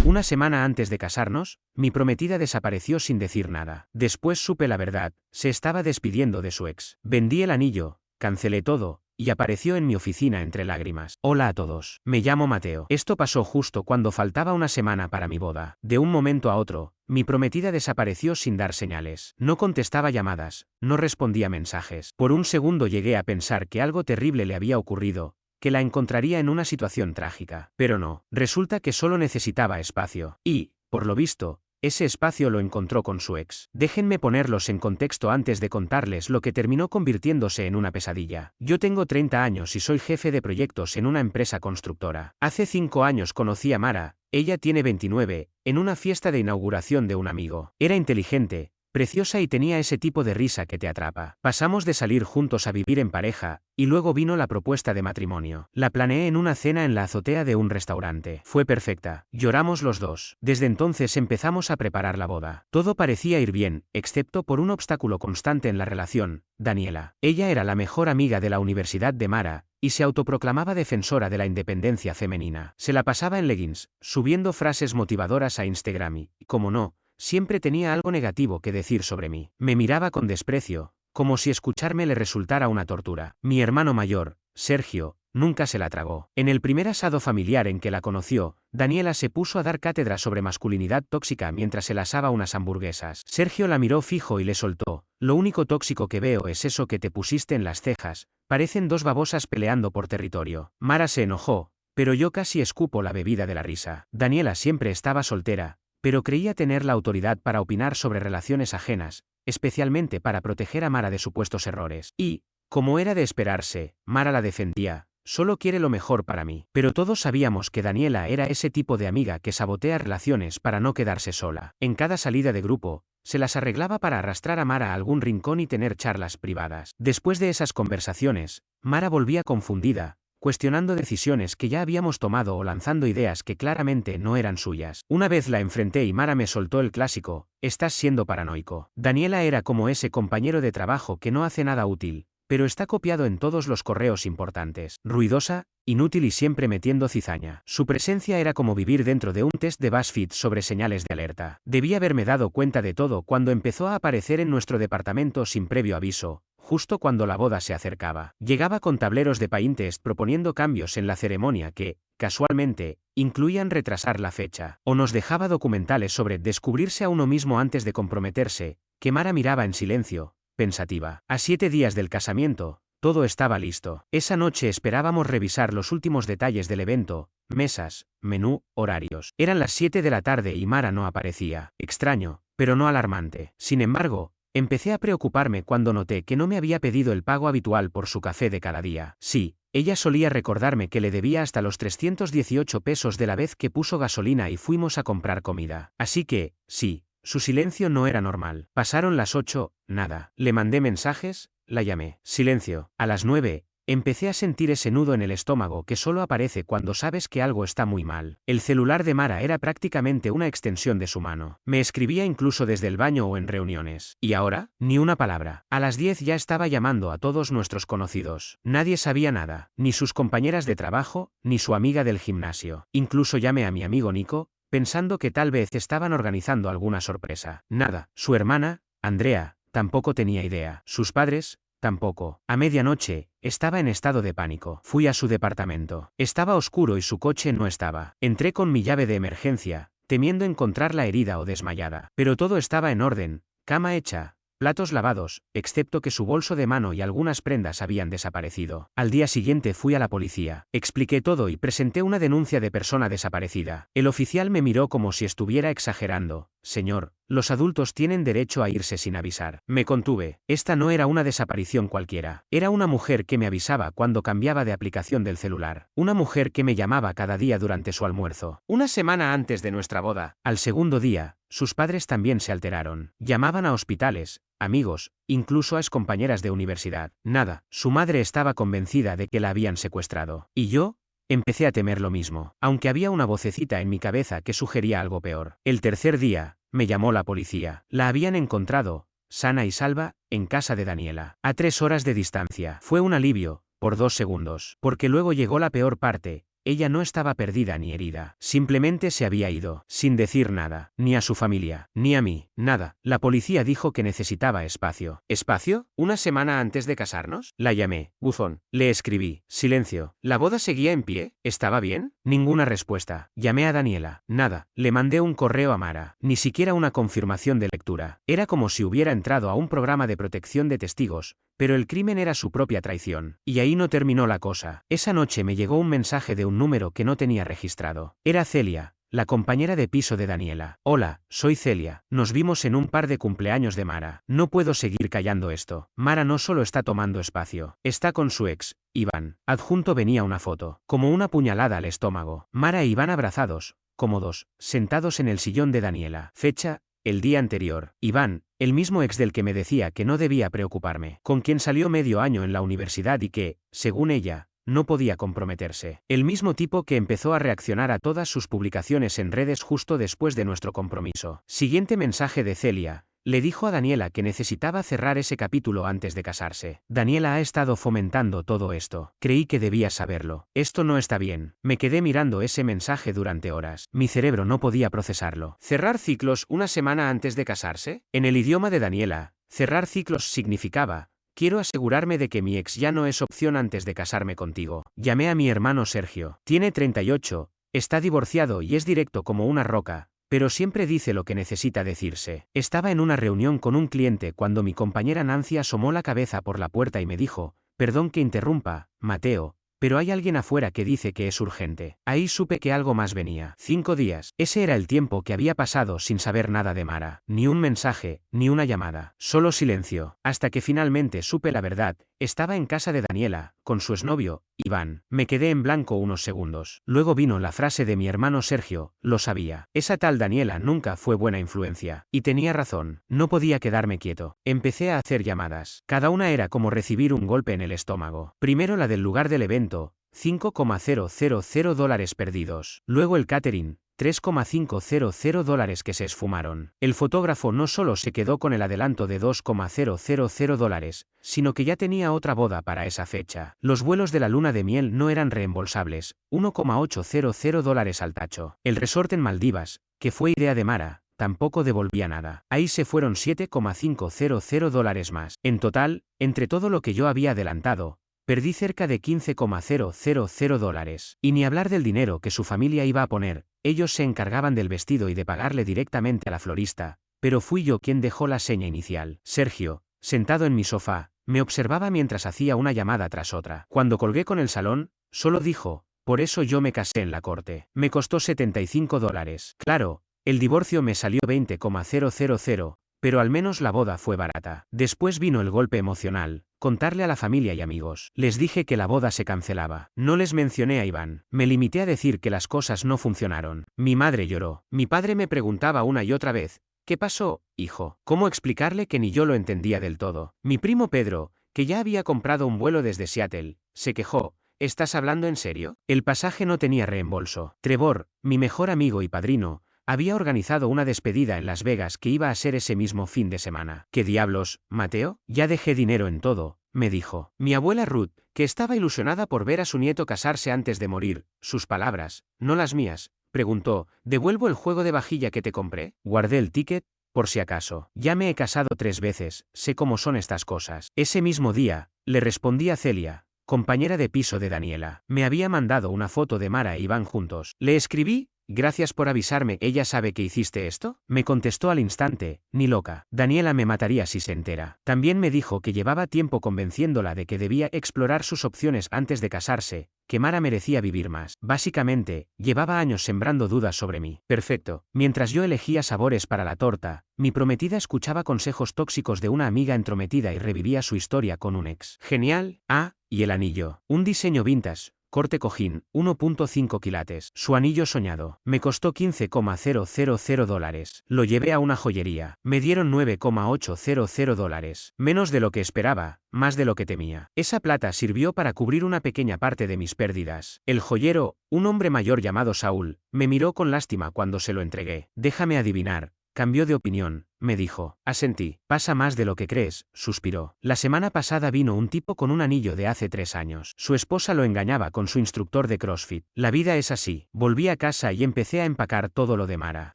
Una semana antes de casarnos, mi prometida desapareció sin decir nada. Después supe la verdad, se estaba despidiendo de su ex. Vendí el anillo, cancelé todo, y apareció en mi oficina entre lágrimas. Hola a todos. Me llamo Mateo. Esto pasó justo cuando faltaba una semana para mi boda. De un momento a otro, mi prometida desapareció sin dar señales. No contestaba llamadas, no respondía mensajes. Por un segundo llegué a pensar que algo terrible le había ocurrido, que la encontraría en una situación trágica. Pero no, resulta que solo necesitaba espacio. Y, por lo visto, ese espacio lo encontró con su ex. Déjenme ponerlos en contexto antes de contarles lo que terminó convirtiéndose en una pesadilla. Yo tengo 30 años y soy jefe de proyectos en una empresa constructora. Hace 5 años conocí a Mara, ella tiene 29, en una fiesta de inauguración de un amigo. Era inteligente, preciosa y tenía ese tipo de risa que te atrapa. Pasamos de salir juntos a vivir en pareja, y luego vino la propuesta de matrimonio. La planeé en una cena en la azotea de un restaurante. Fue perfecta. Lloramos los dos. Desde entonces empezamos a preparar la boda. Todo parecía ir bien, excepto por un obstáculo constante en la relación, Daniela. Ella era la mejor amiga de la universidad de Mara, y se autoproclamaba defensora de la independencia femenina. Se la pasaba en leggings, subiendo frases motivadoras a Instagram y, como no, siempre tenía algo negativo que decir sobre mí. Me miraba con desprecio, como si escucharme le resultara una tortura. Mi hermano mayor, Sergio, nunca se la tragó. En el primer asado familiar en que la conoció, Daniela se puso a dar cátedra sobre masculinidad tóxica mientras se asaba unas hamburguesas. Sergio la miró fijo y le soltó: lo único tóxico que veo es eso que te pusiste en las cejas, parecen dos babosas peleando por territorio. Mara se enojó, pero yo casi escupo la bebida de la risa. Daniela siempre estaba soltera, pero creía tener la autoridad para opinar sobre relaciones ajenas, especialmente para proteger a Mara de supuestos errores. Y, como era de esperarse, Mara la defendía: solo quiere lo mejor para mí. Pero todos sabíamos que Daniela era ese tipo de amiga que sabotea relaciones para no quedarse sola. En cada salida de grupo, se las arreglaba para arrastrar a Mara a algún rincón y tener charlas privadas. Después de esas conversaciones, Mara volvía confundida, cuestionando decisiones que ya habíamos tomado o lanzando ideas que claramente no eran suyas. Una vez la enfrenté y Mara me soltó el clásico: estás siendo paranoico. Daniela era como ese compañero de trabajo que no hace nada útil, pero está copiado en todos los correos importantes. Ruidosa, inútil y siempre metiendo cizaña. Su presencia era como vivir dentro de un test de BuzzFeed sobre señales de alerta. Debí haberme dado cuenta de todo cuando empezó a aparecer en nuestro departamento sin previo aviso, justo cuando la boda se acercaba. Llegaba con tableros de Pinterest proponiendo cambios en la ceremonia que, casualmente, incluían retrasar la fecha. O nos dejaba documentales sobre descubrirse a uno mismo antes de comprometerse, que Mara miraba en silencio, pensativa. A 7 días del casamiento, todo estaba listo. Esa noche esperábamos revisar los últimos detalles del evento: mesas, menú, horarios. Eran las 7 de la tarde y Mara no aparecía. Extraño, pero no alarmante. Sin embargo, empecé a preocuparme cuando noté que no me había pedido el pago habitual por su café de cada día. Sí, ella solía recordarme que le debía hasta los 318 pesos de la vez que puso gasolina y fuimos a comprar comida. Así que, sí, su silencio no era normal. Pasaron las 8, nada. Le mandé mensajes, la llamé. Silencio. A las 9, empecé a sentir ese nudo en el estómago que solo aparece cuando sabes que algo está muy mal. El celular de Mara era prácticamente una extensión de su mano. Me escribía incluso desde el baño o en reuniones. ¿Y ahora? Ni una palabra. A las 10 ya estaba llamando a todos nuestros conocidos. Nadie sabía nada, ni sus compañeras de trabajo, ni su amiga del gimnasio. Incluso llamé a mi amigo Nico, pensando que tal vez estaban organizando alguna sorpresa. Nada. Su hermana, Andrea, tampoco tenía idea. Sus padres, tampoco. A medianoche, estaba en estado de pánico. Fui a su departamento. Estaba oscuro y su coche no estaba. Entré con mi llave de emergencia, temiendo encontrarla herida o desmayada. Pero todo estaba en orden: cama hecha, platos lavados, excepto que su bolso de mano y algunas prendas habían desaparecido. Al día siguiente fui a la policía. Expliqué todo y presenté una denuncia de persona desaparecida. El oficial me miró como si estuviera exagerando. Señor, los adultos tienen derecho a irse sin avisar. Me contuve. Esta no era una desaparición cualquiera. Era una mujer que me avisaba cuando cambiaba de aplicación del celular. Una mujer que me llamaba cada día durante su almuerzo. Una semana antes de nuestra boda. Al segundo día, sus padres también se alteraron. Llamaban a hospitales, amigos, incluso a excompañeras de universidad. Nada. Su madre estaba convencida de que la habían secuestrado. ¿Y yo? Empecé a temer lo mismo, aunque había una vocecita en mi cabeza que sugería algo peor. El tercer día, me llamó la policía. La habían encontrado, sana y salva, en casa de Daniela. A 3 horas de distancia. Fue un alivio, por 2 segundos. Porque luego llegó la peor parte: ella no estaba perdida ni herida. Simplemente se había ido, sin decir nada, ni a su familia, ni a mí, nada. La policía dijo que necesitaba espacio. ¿Espacio? ¿Una semana antes de casarnos? La llamé. Buzón. Le escribí. Silencio. ¿La boda seguía en pie? ¿Estaba bien? Ninguna respuesta. Llamé a Daniela. Nada. Le mandé un correo a Mara. Ni siquiera una confirmación de lectura. Era como si hubiera entrado a un programa de protección de testigos, pero el crimen era su propia traición. Y ahí no terminó la cosa. Esa noche me llegó un mensaje de un número que no tenía registrado. Era Celia, la compañera de piso de Daniela. Hola, soy Celia. Nos vimos en un par de cumpleaños de Mara. No puedo seguir callando esto. Mara no solo está tomando espacio, está con su ex, Iván. Adjunto venía una foto, como una puñalada al estómago. Mara e Iván abrazados, cómodos, sentados en el sillón de Daniela. Fecha: el día anterior. Iván, el mismo ex del que me decía que no debía preocuparme, con quien salió medio año en la universidad y que, según ella, no podía comprometerse. El mismo tipo que empezó a reaccionar a todas sus publicaciones en redes justo después de nuestro compromiso. Siguiente mensaje de Celia. Le dijo a Daniela que necesitaba cerrar ese capítulo antes de casarse. Daniela ha estado fomentando todo esto. Creí que debía saberlo. Esto no está bien. Me quedé mirando ese mensaje durante horas. Mi cerebro no podía procesarlo. ¿Cerrar ciclos una semana antes de casarse? En el idioma de Daniela, cerrar ciclos significaba: quiero asegurarme de que mi ex ya no es opción antes de casarme contigo. Llamé a mi hermano Sergio. Tiene 38, está divorciado y es directo como una roca, pero siempre dice lo que necesita decirse. Estaba en una reunión con un cliente cuando mi compañera Nancy asomó la cabeza por la puerta y me dijo: perdón que interrumpa, Mateo, pero hay alguien afuera que dice que es urgente. Ahí supe que algo más venía. 5 días. Ese era el tiempo que había pasado sin saber nada de Mara. Ni un mensaje, ni una llamada. Solo silencio. Hasta que finalmente supe la verdad. Estaba en casa de Daniela, con su exnovio, Iván. Me quedé en blanco unos segundos. Luego vino la frase de mi hermano Sergio: lo sabía. Esa tal Daniela nunca fue buena influencia. Y tenía razón. No podía quedarme quieto. Empecé a hacer llamadas. Cada una era como recibir un golpe en el estómago. Primero la del lugar del evento. $5,000 perdidos. Luego el catering, $3,500 que se esfumaron. El fotógrafo no solo se quedó con el adelanto de $2,000, sino que ya tenía otra boda para esa fecha. Los vuelos de la luna de miel no eran reembolsables, $1,800 al tacho. El resort en Maldivas, que fue idea de Mara, tampoco devolvía nada. Ahí se fueron $7,500 más. En total, entre todo lo que yo había adelantado, perdí cerca de $15,000. Y ni hablar del dinero que su familia iba a poner. Ellos se encargaban del vestido y de pagarle directamente a la florista, pero fui yo quien dejó la seña inicial. Sergio, sentado en mi sofá, me observaba mientras hacía una llamada tras otra. Cuando colgué con el salón, solo dijo: por eso yo me casé en la corte. Me costó $75. Claro, el divorcio me salió $20,000, pero al menos la boda fue barata. Después vino el golpe emocional. Contarle a la familia y amigos. Les dije que la boda se cancelaba. No les mencioné a Iván. Me limité a decir que las cosas no funcionaron. Mi madre lloró. Mi padre me preguntaba una y otra vez: ¿qué pasó, hijo? ¿Cómo explicarle que ni yo lo entendía del todo? Mi primo Pedro, que ya había comprado un vuelo desde Seattle, se quejó: ¿estás hablando en serio? El pasaje no tenía reembolso. Trevor, mi mejor amigo y padrino, había organizado una despedida en Las Vegas que iba a ser ese mismo fin de semana. ¿Qué diablos, Mateo? Ya dejé dinero en todo, me dijo. Mi abuela Ruth, que estaba ilusionada por ver a su nieto casarse antes de morir, sus palabras, no las mías, preguntó: ¿devuelvo el juego de vajilla que te compré? Guardé el ticket, por si acaso. Ya me he casado 3 veces, sé cómo son estas cosas. Ese mismo día, le respondí a Celia, compañera de piso de Daniela. Me había mandado una foto de Mara e Iván juntos. Le escribí: gracias por avisarme. ¿Ella sabe que hiciste esto? Me contestó al instante: ni loca. Daniela me mataría si se entera. También me dijo que llevaba tiempo convenciéndola de que debía explorar sus opciones antes de casarse, que Mara merecía vivir más. Básicamente, llevaba años sembrando dudas sobre mí. Perfecto. Mientras yo elegía sabores para la torta, mi prometida escuchaba consejos tóxicos de una amiga entrometida y revivía su historia con un ex. Genial. Ah, y el anillo. Un diseño vintage. Corte cojín, 1.5 quilates. Su anillo soñado. Me costó $15,000. Lo llevé a una joyería. Me dieron $9,800. Menos de lo que esperaba, más de lo que temía. Esa plata sirvió para cubrir una pequeña parte de mis pérdidas. El joyero, un hombre mayor llamado Saúl, me miró con lástima cuando se lo entregué. Déjame adivinar, cambió de opinión, me dijo. Asentí. Pasa más de lo que crees, suspiró. La semana pasada vino un tipo con un anillo de hace 3 años. Su esposa lo engañaba con su instructor de CrossFit. La vida es así. Volví a casa y empecé a empacar todo lo de Mara.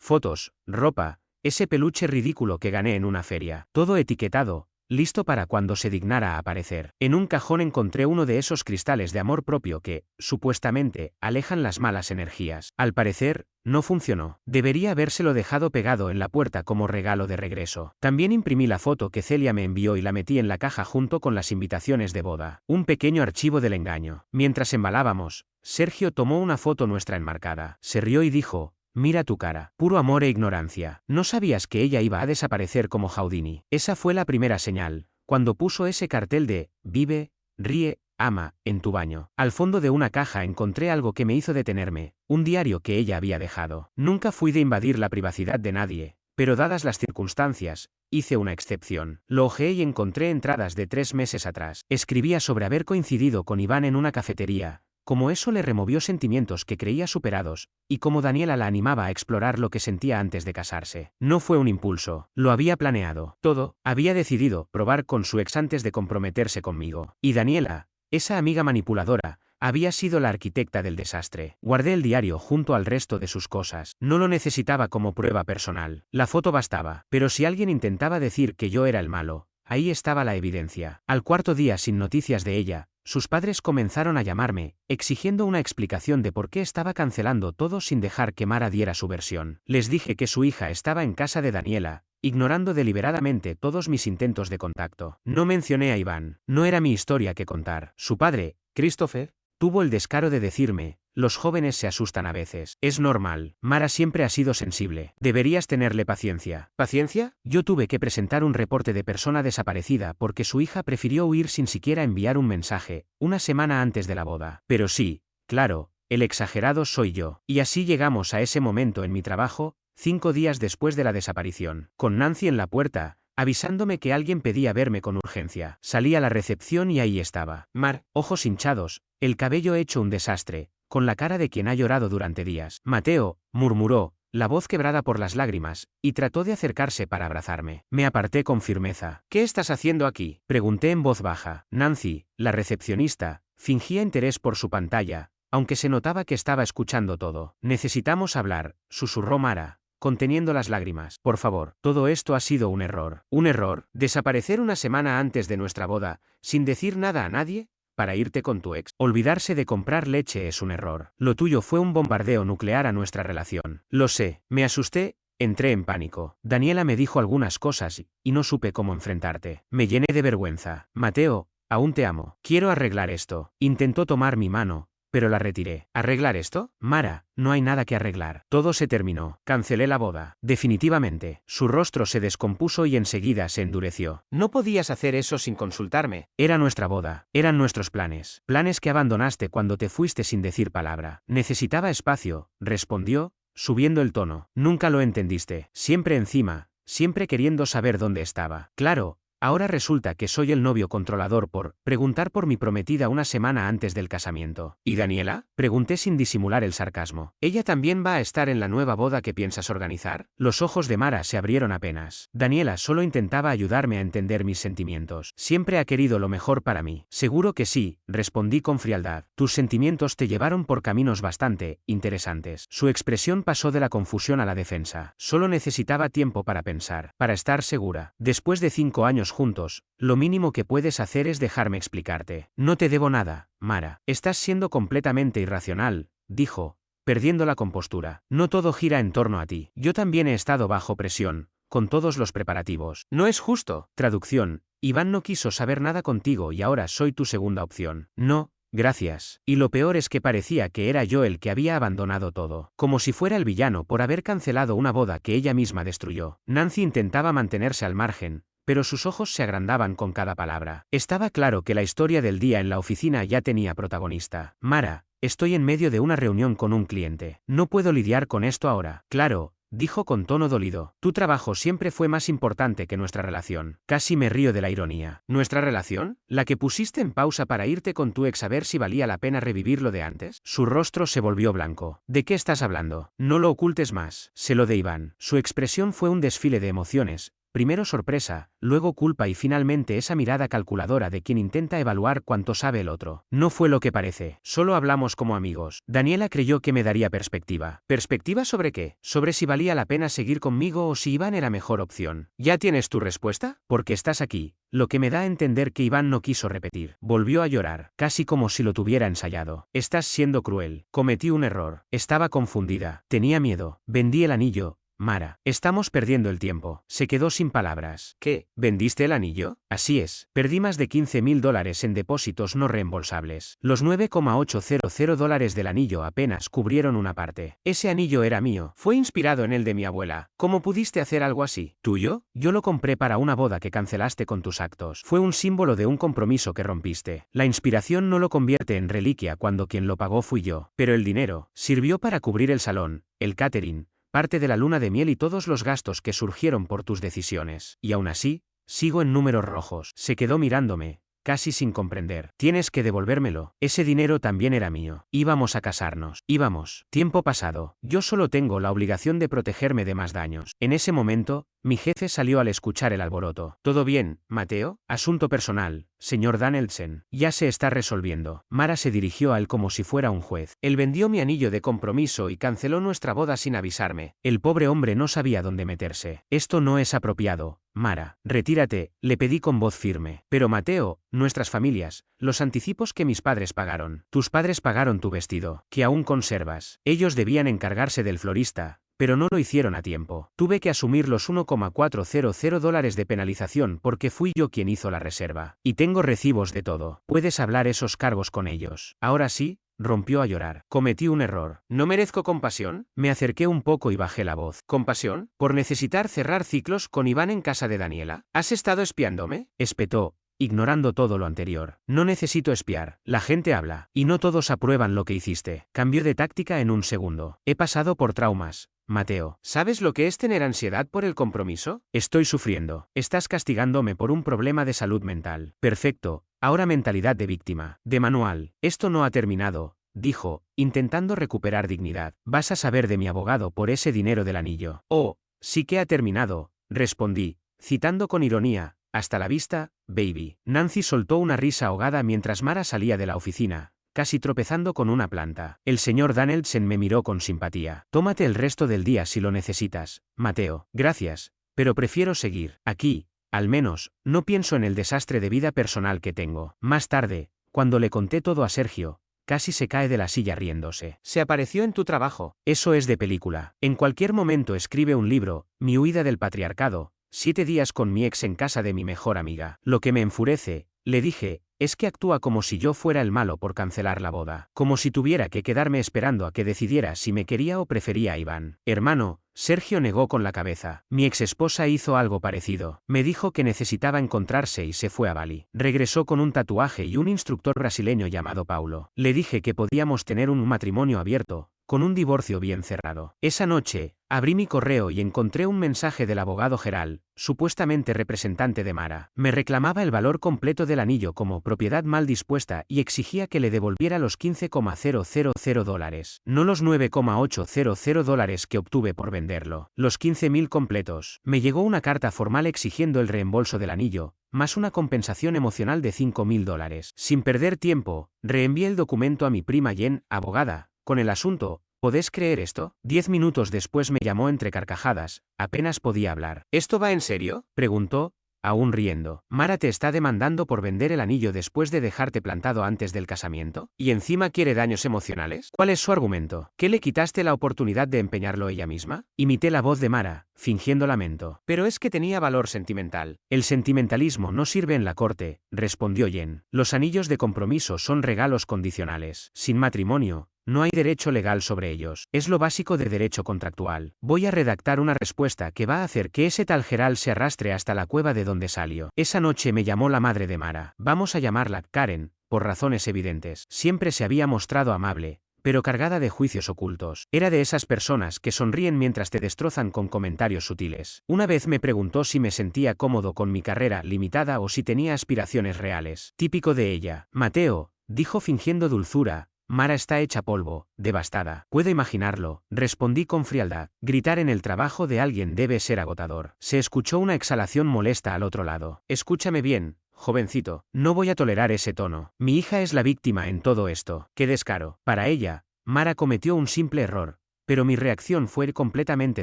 Fotos, ropa, ese peluche ridículo que gané en una feria. Todo etiquetado, listo para cuando se dignara a aparecer. En un cajón encontré uno de esos cristales de amor propio que, supuestamente, alejan las malas energías. Al parecer, no funcionó. Debería habérselo dejado pegado en la puerta como regalo de regreso. También imprimí la foto que Celia me envió y la metí en la caja junto con las invitaciones de boda. Un pequeño archivo del engaño. Mientras embalábamos, Sergio tomó una foto nuestra enmarcada. Se rió y dijo: mira tu cara. Puro amor e ignorancia. No sabías que ella iba a desaparecer como Houdini. Esa fue la primera señal, cuando puso ese cartel de vive, ríe, ama, en tu baño. Al fondo de una caja encontré algo que me hizo detenerme, un diario que ella había dejado. Nunca fui de invadir la privacidad de nadie, pero dadas las circunstancias, hice una excepción. Lo hojeé y encontré entradas de 3 meses atrás. Escribía sobre haber coincidido con Iván en una cafetería, como eso le removió sentimientos que creía superados, y como Daniela la animaba a explorar lo que sentía antes de casarse. No fue un impulso, lo había planeado. Todo, había decidido probar con su ex antes de comprometerse conmigo. Y Daniela, esa amiga manipuladora, había sido la arquitecta del desastre. Guardé el diario junto al resto de sus cosas. No lo necesitaba como prueba personal. La foto bastaba. Pero si alguien intentaba decir que yo era el malo, ahí estaba la evidencia. Al cuarto día sin noticias de ella, sus padres comenzaron a llamarme, exigiendo una explicación de por qué estaba cancelando todo sin dejar que Mara diera su versión. Les dije que su hija estaba en casa de Daniela, ignorando deliberadamente todos mis intentos de contacto. No mencioné a Iván, no era mi historia que contar. Su padre, Christopher, tuvo el descaro de decirme: los jóvenes se asustan a veces. Es normal. Mara siempre ha sido sensible. Deberías tenerle paciencia. ¿Paciencia? Yo tuve que presentar un reporte de persona desaparecida porque su hija prefirió huir sin siquiera enviar un mensaje, una semana antes de la boda. Pero sí, claro, el exagerado soy yo. Y así llegamos a ese momento en mi trabajo, 5 días después de la desaparición, con Nancy en la puerta, avisándome que alguien pedía verme con urgencia. Salí a la recepción y ahí estaba Mar, ojos hinchados, el cabello hecho un desastre, con la cara de quien ha llorado durante días. Mateo, murmuró, la voz quebrada por las lágrimas, y trató de acercarse para abrazarme. Me aparté con firmeza. ¿Qué estás haciendo aquí?, pregunté en voz baja. Nancy, la recepcionista, fingía interés por su pantalla, aunque se notaba que estaba escuchando todo. Necesitamos hablar, susurró Mara, conteniendo las lágrimas. Por favor, todo esto ha sido un error. ¿Un error? ¿Desaparecer una semana antes de nuestra boda, sin decir nada a nadie? ¿Para irte con tu ex? Olvidarse de comprar leche es un error. Lo tuyo fue un bombardeo nuclear a nuestra relación. Lo sé, me asusté, entré en pánico. Daniela me dijo algunas cosas y no supe cómo enfrentarte. Me llené de vergüenza. Mateo, aún te amo. Quiero arreglar esto. Intentó tomar mi mano, pero la retiré. ¿Arreglar esto? Mara, no hay nada que arreglar. Todo se terminó. Cancelé la boda. Definitivamente. Su rostro se descompuso y enseguida se endureció. No podías hacer eso sin consultarme. Era nuestra boda. Eran nuestros planes. Planes que abandonaste cuando te fuiste sin decir palabra. Necesitaba espacio, respondió, subiendo el tono. Nunca lo entendiste. Siempre encima, siempre queriendo saber dónde estaba. Claro. Ahora resulta que soy el novio controlador por preguntar por mi prometida una semana antes del casamiento. ¿Y Daniela? Pregunté sin disimular el sarcasmo. ¿Ella también va a estar en la nueva boda que piensas organizar? Los ojos de Mara se abrieron apenas. Daniela solo intentaba ayudarme a entender mis sentimientos. Siempre ha querido lo mejor para mí. Seguro que sí, respondí con frialdad. Tus sentimientos te llevaron por caminos bastante interesantes. Su expresión pasó de la confusión a la defensa. Solo necesitaba tiempo para pensar, para estar segura. Después de 5 años juntos, lo mínimo que puedes hacer es dejarme explicarte. No te debo nada, Mara. Estás siendo completamente irracional, dijo, perdiendo la compostura. No todo gira en torno a ti. Yo también he estado bajo presión, con todos los preparativos. No es justo. Traducción. Iván no quiso saber nada contigo y ahora soy tu segunda opción. No, gracias. Y lo peor es que parecía que era yo el que había abandonado todo. Como si fuera el villano por haber cancelado una boda que ella misma destruyó. Nancy intentaba mantenerse al margen, pero sus ojos se agrandaban con cada palabra. Estaba claro que la historia del día en la oficina ya tenía protagonista. Mara, estoy en medio de una reunión con un cliente. No puedo lidiar con esto ahora. Claro, dijo con tono dolido. Tu trabajo siempre fue más importante que nuestra relación. Casi me río de la ironía. ¿Nuestra relación? ¿La que pusiste en pausa para irte con tu ex a ver si valía la pena revivir lo de antes? Su rostro se volvió blanco. ¿De qué estás hablando? No lo ocultes más. Se lo de Iván. Su expresión fue un desfile de emociones. Primero sorpresa, luego culpa y finalmente esa mirada calculadora de quien intenta evaluar cuánto sabe el otro. No fue lo que parece, solo hablamos como amigos. Daniela creyó que me daría perspectiva. ¿Perspectiva sobre qué? Sobre si valía la pena seguir conmigo o si Iván era mejor opción. ¿Ya tienes tu respuesta? Porque estás aquí. Lo que me da a entender que Iván no quiso repetir. Volvió a llorar, casi como si lo tuviera ensayado. Estás siendo cruel. Cometí un error. Estaba confundida. Tenía miedo. Vendí el anillo. Mara, estamos perdiendo el tiempo. Se quedó sin palabras. ¿Qué? ¿Vendiste el anillo? Así es. Perdí más de $15.000 en depósitos no reembolsables. Los $9,800 del anillo apenas cubrieron una parte. Ese anillo era mío. Fue inspirado en el de mi abuela. ¿Cómo pudiste hacer algo así? ¿Tuyo? Yo lo compré para una boda que cancelaste con tus actos. Fue un símbolo de un compromiso que rompiste. La inspiración no lo convierte en reliquia cuando quien lo pagó fui yo. Pero el dinero sirvió para cubrir el salón, el catering, parte de la luna de miel y todos los gastos que surgieron por tus decisiones. Y aún así, sigo en números rojos. Se quedó mirándome, casi sin comprender. Tienes que devolvérmelo. Ese dinero también era mío. Íbamos a casarnos. Íbamos. Tiempo pasado. Yo solo tengo la obligación de protegerme de más daños. En ese momento, mi jefe salió al escuchar el alboroto. ¿Todo bien, Mateo? Asunto personal, señor Danielsen. Ya se está resolviendo. Mara se dirigió a él como si fuera un juez. Él vendió mi anillo de compromiso y canceló nuestra boda sin avisarme. El pobre hombre no sabía dónde meterse. Esto no es apropiado. Mara, retírate, le pedí con voz firme. Pero Mateo, nuestras familias, los anticipos que mis padres pagaron. Tus padres pagaron tu vestido, que aún conservas. Ellos debían encargarse del florista, pero no lo hicieron a tiempo. Tuve que asumir los $1,400 de penalización porque fui yo quien hizo la reserva. Y tengo recibos de todo. Puedes hablar esos cargos con ellos. Ahora sí. Rompió a llorar. Cometí un error. ¿No merezco compasión? Me acerqué un poco y bajé la voz. ¿Compasión? ¿Por necesitar cerrar ciclos con Iván en casa de Daniela? ¿Has estado espiándome? Espetó, ignorando todo lo anterior. No necesito espiar. La gente habla. Y no todos aprueban lo que hiciste. Cambió de táctica en un segundo. He pasado por traumas. Mateo, ¿sabes lo que es tener ansiedad por el compromiso? Estoy sufriendo. Estás castigándome por un problema de salud mental. Perfecto. Ahora mentalidad de víctima. De manual. Esto no ha terminado, dijo, intentando recuperar dignidad. Vas a saber de mi abogado por ese dinero del anillo. Oh, sí que ha terminado, respondí, citando con ironía. Hasta la vista, baby. Nancy soltó una risa ahogada mientras Mara salía de la oficina, casi tropezando con una planta. El señor Danielsen me miró con simpatía. Tómate el resto del día si lo necesitas, Mateo. Gracias, pero prefiero seguir aquí. Al menos, no pienso en el desastre de vida personal que tengo. Más tarde, cuando le conté todo a Sergio, casi se cae de la silla riéndose. Se apareció en tu trabajo. Eso es de película. En cualquier momento escribe un libro, Mi huida del patriarcado, 7 días con mi ex en casa de mi mejor amiga. Lo que me enfurece, le dije, es que actúa como si yo fuera el malo por cancelar la boda. Como si tuviera que quedarme esperando a que decidiera si me quería o prefería a Iván. Hermano, Sergio negó con la cabeza. Mi exesposa hizo algo parecido. Me dijo que necesitaba encontrarse y se fue a Bali. Regresó con un tatuaje y un instructor brasileño llamado Paulo. Le dije que podíamos tener un matrimonio abierto, con un divorcio bien cerrado. Esa noche, abrí mi correo y encontré un mensaje del abogado Geral, supuestamente representante de Mara. Me reclamaba el valor completo del anillo como propiedad mal dispuesta y exigía que le devolviera los $15,000, no los $9,800 que obtuve por venderlo. Los 15.000 completos. Me llegó una carta formal exigiendo el reembolso del anillo, más una compensación emocional de $5.000. Sin perder tiempo, reenvié el documento a mi prima Jen, abogada, con el asunto. ¿Podés creer esto? 10 minutos después me llamó entre carcajadas, apenas podía hablar. ¿Esto va en serio?, preguntó, aún riendo. Mara te está demandando por vender el anillo después de dejarte plantado antes del casamiento. ¿Y encima quiere daños emocionales? ¿Cuál es su argumento? ¿Que le quitaste la oportunidad de empeñarlo ella misma? Imité la voz de Mara, fingiendo lamento. Pero es que tenía valor sentimental. El sentimentalismo no sirve en la corte, respondió Jen. Los anillos de compromiso son regalos condicionales. Sin matrimonio, no hay derecho legal sobre ellos. Es lo básico de derecho contractual. Voy a redactar una respuesta que va a hacer que ese tal Geral se arrastre hasta la cueva de donde salió. Esa noche me llamó la madre de Mara. Vamos a llamarla Karen, por razones evidentes. Siempre se había mostrado amable, pero cargada de juicios ocultos. Era de esas personas que sonríen mientras te destrozan con comentarios sutiles. Una vez me preguntó si me sentía cómodo con mi carrera limitada o si tenía aspiraciones reales. Típico de ella. Mateo, dijo fingiendo dulzura, Mara está hecha polvo, devastada. Puedo imaginarlo, respondí con frialdad. Gritar en el trabajo de alguien debe ser agotador. Se escuchó una exhalación molesta al otro lado. Escúchame bien, jovencito, no voy a tolerar ese tono. Mi hija es la víctima en todo esto. ¡Qué descaro! Para ella, Mara cometió un simple error, pero mi reacción fue completamente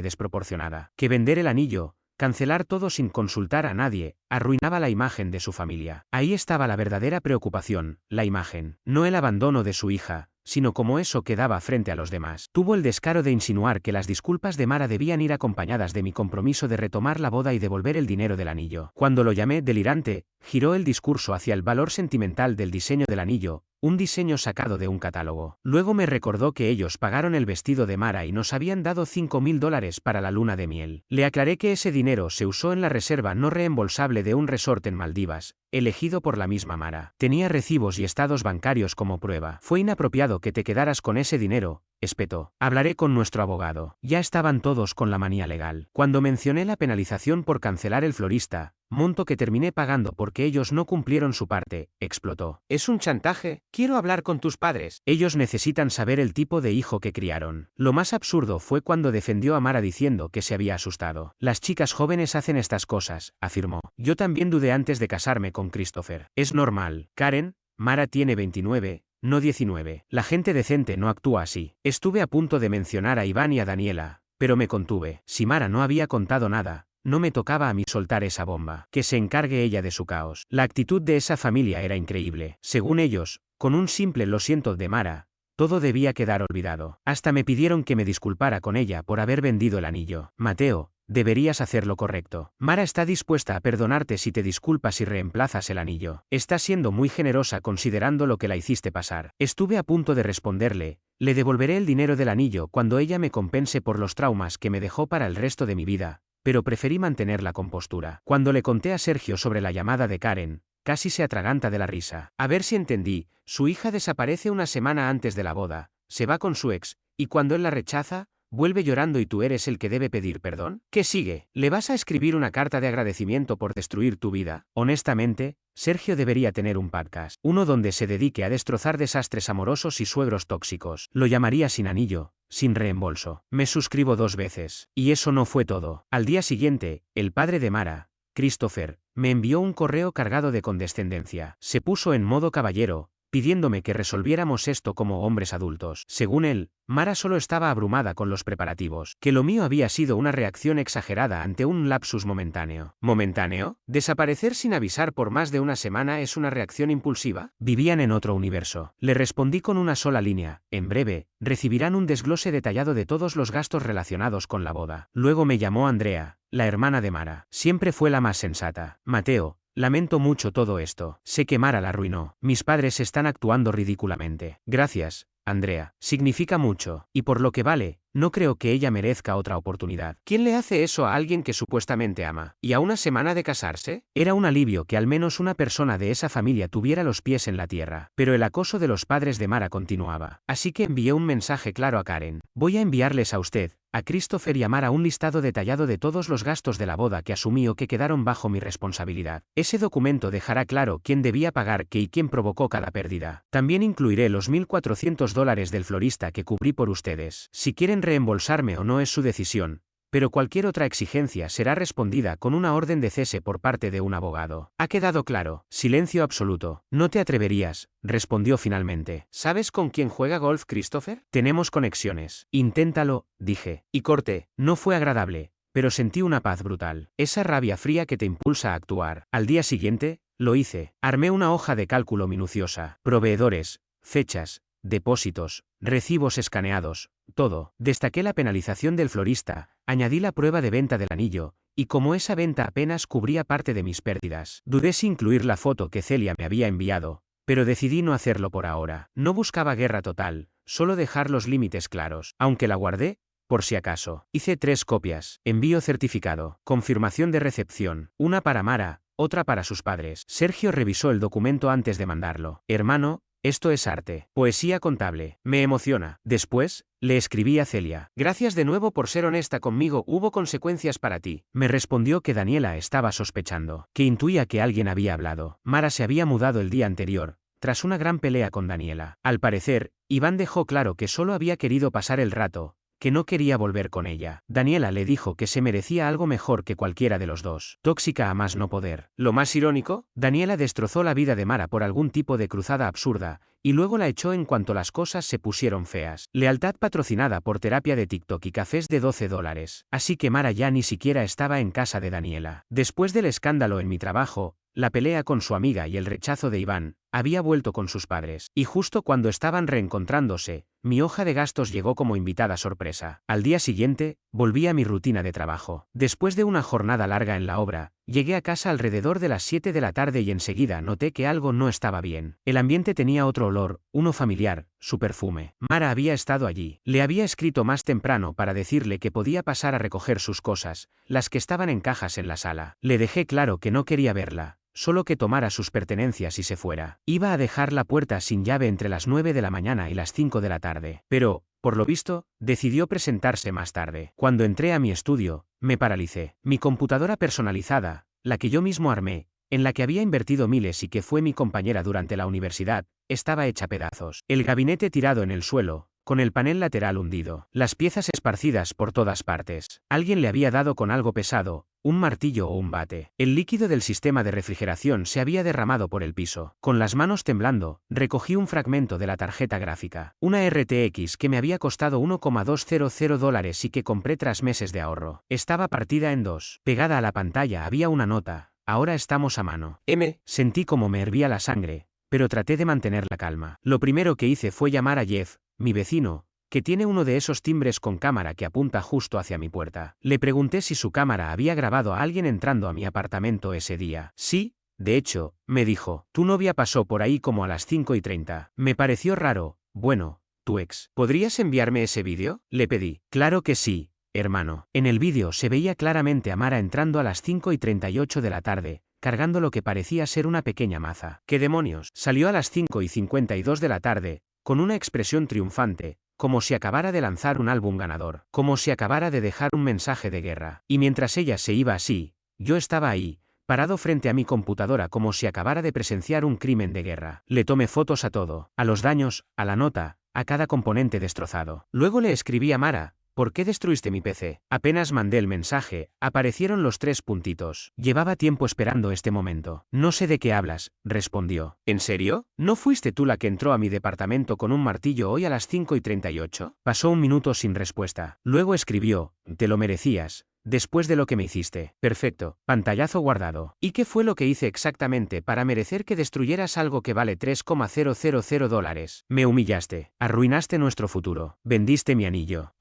desproporcionada. Que vender el anillo, cancelar todo sin consultar a nadie, arruinaba la imagen de su familia. Ahí estaba la verdadera preocupación, la imagen, no el abandono de su hija, sino como eso quedaba frente a los demás. Tuvo el descaro de insinuar que las disculpas de Mara debían ir acompañadas de mi compromiso de retomar la boda y devolver el dinero del anillo. Cuando lo llamé delirante, giró el discurso hacia el valor sentimental del diseño del anillo, un diseño sacado de un catálogo. Luego me recordó que ellos pagaron el vestido de Mara y nos habían dado $5.000 para la luna de miel. Le aclaré que ese dinero se usó en la reserva no reembolsable de un resort en Maldivas, elegido por la misma Mara. Tenía recibos y estados bancarios como prueba. Fue inapropiado que te quedaras con ese dinero, espetó. Hablaré con nuestro abogado. Ya estaban todos con la manía legal. Cuando mencioné la penalización por cancelar el florista, monto que terminé pagando porque ellos no cumplieron su parte, explotó. ¿Es un chantaje? Quiero hablar con tus padres. Ellos necesitan saber el tipo de hijo que criaron. Lo más absurdo fue cuando defendió a Mara diciendo que se había asustado. Las chicas jóvenes hacen estas cosas, afirmó. Yo también dudé antes de casarme con Christopher. Es normal. Karen, Mara tiene 29, no 19. La gente decente no actúa así. Estuve a punto de mencionar a Iván y a Daniela, pero me contuve. Si Mara no había contado nada, no me tocaba a mí soltar esa bomba. Que se encargue ella de su caos. La actitud de esa familia era increíble. Según ellos, con un simple lo siento de Mara, todo debía quedar olvidado. Hasta me pidieron que me disculpara con ella por haber vendido el anillo. Mateo, deberías hacer lo correcto. Mara está dispuesta a perdonarte si te disculpas y reemplazas el anillo. Estás siendo muy generosa considerando lo que la hiciste pasar. Estuve a punto de responderle, le devolveré el dinero del anillo cuando ella me compense por los traumas que me dejó para el resto de mi vida, pero preferí mantener la compostura. Cuando le conté a Sergio sobre la llamada de Karen, casi se atraganta de la risa. A ver si entendí, su hija desaparece una semana antes de la boda, se va con su ex, y cuando él la rechaza, vuelve llorando y tú eres el que debe pedir perdón. ¿Qué sigue? ¿Le vas a escribir una carta de agradecimiento por destruir tu vida? Honestamente, Sergio debería tener un podcast, uno donde se dedique a destrozar desastres amorosos y suegros tóxicos. Lo llamaría Sin Anillo, sin reembolso. Me suscribo 2 veces. Y eso no fue todo. Al día siguiente, el padre de Mara, Christopher, me envió un correo cargado de condescendencia. Se puso en modo caballero, pidiéndome que resolviéramos esto como hombres adultos. Según él, Mara solo estaba abrumada con los preparativos, que lo mío había sido una reacción exagerada ante un lapsus momentáneo. ¿Momentáneo? ¿Desaparecer sin avisar por más de una semana es una reacción impulsiva? Vivían en otro universo. Le respondí con una sola línea, en breve, recibirán un desglose detallado de todos los gastos relacionados con la boda. Luego me llamó Andrea, la hermana de Mara. Siempre fue la más sensata. Mateo, lamento mucho todo esto. Sé que Mara la arruinó. Mis padres están actuando ridículamente. Gracias, Andrea. Significa mucho. Y por lo que vale, no creo que ella merezca otra oportunidad. ¿Quién le hace eso a alguien que supuestamente ama? ¿Y a una semana de casarse? Era un alivio que al menos una persona de esa familia tuviera los pies en la tierra. Pero el acoso de los padres de Mara continuaba. Así que envié un mensaje claro a Karen. Voy a enviarles a usted, a Christopher y a Mara un listado detallado de todos los gastos de la boda que asumí o que quedaron bajo mi responsabilidad. Ese documento dejará claro quién debía pagar qué y quién provocó cada pérdida. También incluiré los $1.400 del florista que cubrí por ustedes. Si quieren reembolsarme o no es su decisión, pero cualquier otra exigencia será respondida con una orden de cese por parte de un abogado. ¿Ha quedado claro? Silencio absoluto. No te atreverías, respondió finalmente. ¿Sabes con quién juega golf Christopher? Tenemos conexiones. Inténtalo, dije. Y corté. No fue agradable, pero sentí una paz brutal. Esa rabia fría que te impulsa a actuar. Al día siguiente, lo hice. Armé una hoja de cálculo minuciosa. Proveedores, fechas, depósitos, recibos escaneados, todo. Destaqué la penalización del florista, añadí la prueba de venta del anillo, y como esa venta apenas cubría parte de mis pérdidas, dudé si incluir la foto que Celia me había enviado, pero decidí no hacerlo por ahora. No buscaba guerra total, solo dejar los límites claros, aunque la guardé, por si acaso. Hice 3 copias, envío certificado, confirmación de recepción, una para Mara, otra para sus padres. Sergio revisó el documento antes de mandarlo. Hermano, esto es arte. Poesía contable. Me emociona. Después, le escribí a Celia. Gracias de nuevo por ser honesta conmigo, hubo consecuencias para ti. Me respondió que Daniela estaba sospechando, que intuía que alguien había hablado. Mara se había mudado el día anterior, tras una gran pelea con Daniela. Al parecer, Iván dejó claro que solo había querido pasar el rato, que no quería volver con ella. Daniela le dijo que se merecía algo mejor que cualquiera de los dos. Tóxica a más no poder. Lo más irónico, Daniela destrozó la vida de Mara por algún tipo de cruzada absurda, y luego la echó en cuanto las cosas se pusieron feas. Lealtad patrocinada por terapia de TikTok y cafés de $12. Así que Mara ya ni siquiera estaba en casa de Daniela. Después del escándalo en mi trabajo, la pelea con su amiga y el rechazo de Iván, había vuelto con sus padres. Y justo cuando estaban reencontrándose, mi hoja de gastos llegó como invitada sorpresa. Al día siguiente, volví a mi rutina de trabajo. Después de una jornada larga en la obra, llegué a casa alrededor de las 7 de la tarde y enseguida noté que algo no estaba bien. El ambiente tenía otro olor, uno familiar, su perfume. Mara había estado allí. Le había escrito más temprano para decirle que podía pasar a recoger sus cosas, las que estaban en cajas en la sala. Le dejé claro que no quería verla, solo que tomara sus pertenencias y se fuera. Iba a dejar la puerta sin llave entre las 9 de la mañana y las 5 de la tarde. Pero, por lo visto, decidió presentarse más tarde. Cuando entré a mi estudio, me paralicé. Mi computadora personalizada, la que yo mismo armé, en la que había invertido miles y que fue mi compañera durante la universidad, estaba hecha pedazos. El gabinete tirado en el suelo, con el panel lateral hundido. Las piezas esparcidas por todas partes. Alguien le había dado con algo pesado, un martillo o un bate. El líquido del sistema de refrigeración se había derramado por el piso. Con las manos temblando, recogí un fragmento de la tarjeta gráfica. Una RTX que me había costado $1,200 y que compré tras meses de ahorro. Estaba partida en dos. Pegada a la pantalla había una nota. Ahora estamos a mano. Sentí como me hervía la sangre, pero traté de mantener la calma. Lo primero que hice fue llamar a Jeff, mi vecino, que tiene uno de esos timbres con cámara que apunta justo hacia mi puerta. Le pregunté si su cámara había grabado a alguien entrando a mi apartamento ese día. Sí, de hecho, me dijo, tu novia pasó por ahí como a las 5:30. Me pareció raro. Bueno, tu ex. ¿Podrías enviarme ese vídeo? Le pedí. Claro que sí, hermano. En el vídeo se veía claramente a Mara entrando a las 5:38 de la tarde, cargando lo que parecía ser una pequeña maza. ¿Qué demonios? Salió a las 5:52 de la tarde, con una expresión triunfante, como si acabara de lanzar un álbum ganador, como si acabara de dejar un mensaje de guerra. Y mientras ella se iba así, yo estaba ahí, parado frente a mi computadora como si acabara de presenciar un crimen de guerra. Le tomé fotos a todo, a los daños, a la nota, a cada componente destrozado. Luego le escribí a Mara, ¿por qué destruiste mi PC? Apenas mandé el mensaje, aparecieron los 3 puntitos. Llevaba tiempo esperando este momento. No sé de qué hablas, respondió. ¿En serio? ¿No fuiste tú la que entró a mi departamento con un martillo hoy a las 5:38? Pasó un minuto sin respuesta. Luego escribió, te lo merecías, después de lo que me hiciste. Perfecto, pantallazo guardado. ¿Y qué fue lo que hice exactamente para merecer que destruyeras algo que vale $3,000? Me humillaste, arruinaste nuestro futuro, vendiste mi anillo.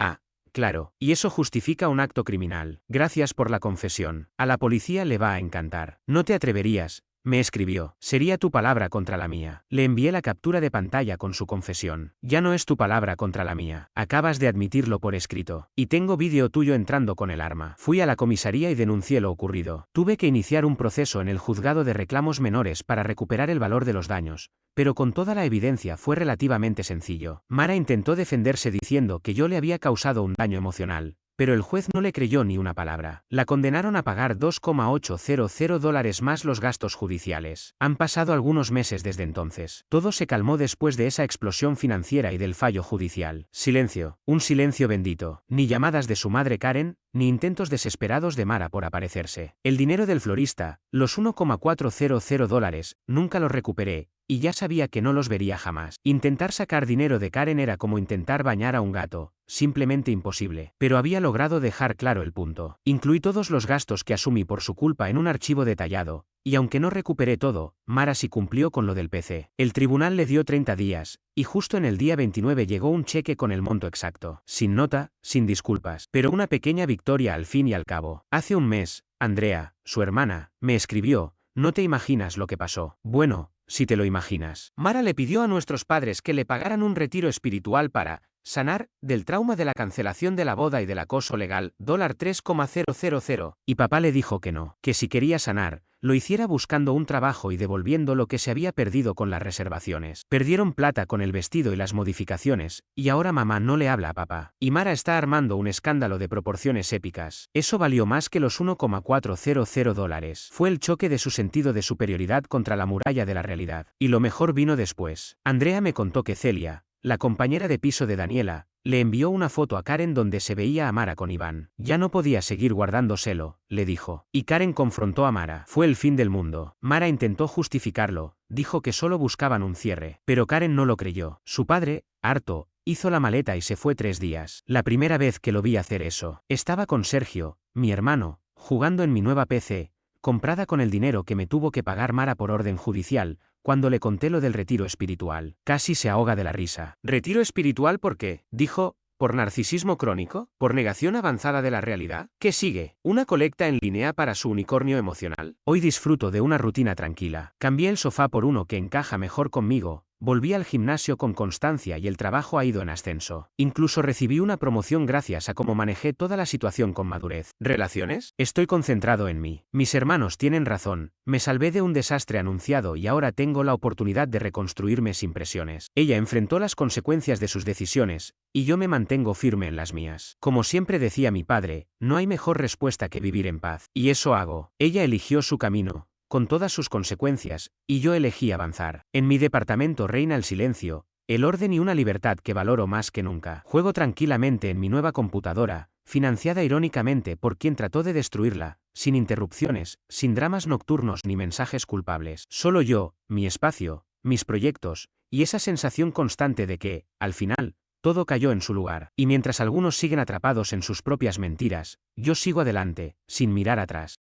Claro, y eso justifica un acto criminal. Gracias por la confesión. A la policía le va a encantar. No te atreverías, me escribió. Sería tu palabra contra la mía. Le envié la captura de pantalla con su confesión. Ya no es tu palabra contra la mía. Acabas de admitirlo por escrito. Y tengo vídeo tuyo entrando con el arma. Fui a la comisaría y denuncié lo ocurrido. Tuve que iniciar un proceso en el juzgado de reclamos menores para recuperar el valor de los daños, pero con toda la evidencia fue relativamente sencillo. Mara intentó defenderse diciendo que yo le había causado un daño emocional, pero el juez no le creyó ni una palabra. La condenaron a pagar $2,800 más los gastos judiciales. Han pasado algunos meses desde entonces. Todo se calmó después de esa explosión financiera y del fallo judicial. Silencio, un silencio bendito. Ni llamadas de su madre Karen, ni intentos desesperados de Mara por aparecerse. El dinero del florista, los $1,400, nunca los recuperé, y ya sabía que no los vería jamás. Intentar sacar dinero de Karen era como intentar bañar a un gato, simplemente imposible. Pero había logrado dejar claro el punto. Incluí todos los gastos que asumí por su culpa en un archivo detallado, y aunque no recuperé todo, Mara sí cumplió con lo del PC. El tribunal le dio 30 días, y justo en el día 29 llegó un cheque con el monto exacto. Sin nota, sin disculpas. Pero una pequeña victoria al fin y al cabo. Hace un mes, Andrea, su hermana, me escribió, no te imaginas lo que pasó. Bueno, si te lo imaginas. Mara le pidió a nuestros padres que le pagaran un retiro espiritual para sanar del trauma de la cancelación de la boda y del acoso legal, $3,000. Y papá le dijo que no, que si quería sanar, lo hiciera buscando un trabajo y devolviendo lo que se había perdido con las reservaciones. Perdieron plata con el vestido y las modificaciones, y ahora mamá no le habla a papá. Y Mara está armando un escándalo de proporciones épicas. Eso valió más que los $1,400. Fue el choque de su sentido de superioridad contra la muralla de la realidad. Y lo mejor vino después. Andrea me contó que Celia, la compañera de piso de Daniela, le envió una foto a Karen donde se veía a Mara con Iván. Ya no podía seguir guardándoselo, le dijo. Y Karen confrontó a Mara. Fue el fin del mundo. Mara intentó justificarlo, dijo que solo buscaban un cierre. Pero Karen no lo creyó. Su padre, harto, hizo la maleta y se fue 3 días. La primera vez que lo vi hacer eso, estaba con Sergio, mi hermano, jugando en mi nueva PC, comprada con el dinero que me tuvo que pagar Mara por orden judicial. Cuando le conté lo del retiro espiritual, casi se ahoga de la risa. ¿Retiro espiritual por qué? Dijo. ¿Por narcisismo crónico? ¿Por negación avanzada de la realidad? ¿Qué sigue? ¿Una colecta en línea para su unicornio emocional? Hoy disfruto de una rutina tranquila. Cambié el sofá por uno que encaja mejor conmigo. Volví al gimnasio con constancia y el trabajo ha ido en ascenso. Incluso recibí una promoción gracias a cómo manejé toda la situación con madurez. ¿Relaciones? Estoy concentrado en mí. Mis hermanos tienen razón. Me salvé de un desastre anunciado y ahora tengo la oportunidad de reconstruirme sin presiones. Ella enfrentó las consecuencias de sus decisiones, y yo me mantengo firme en las mías. Como siempre decía mi padre, no hay mejor respuesta que vivir en paz. Y eso hago. Ella eligió su camino, con todas sus consecuencias, y yo elegí avanzar. En mi departamento reina el silencio, el orden y una libertad que valoro más que nunca. Juego tranquilamente en mi nueva computadora, financiada irónicamente por quien trató de destruirla, sin interrupciones, sin dramas nocturnos ni mensajes culpables. Solo yo, mi espacio, mis proyectos, y esa sensación constante de que, al final, todo cayó en su lugar. Y mientras algunos siguen atrapados en sus propias mentiras, yo sigo adelante, sin mirar atrás.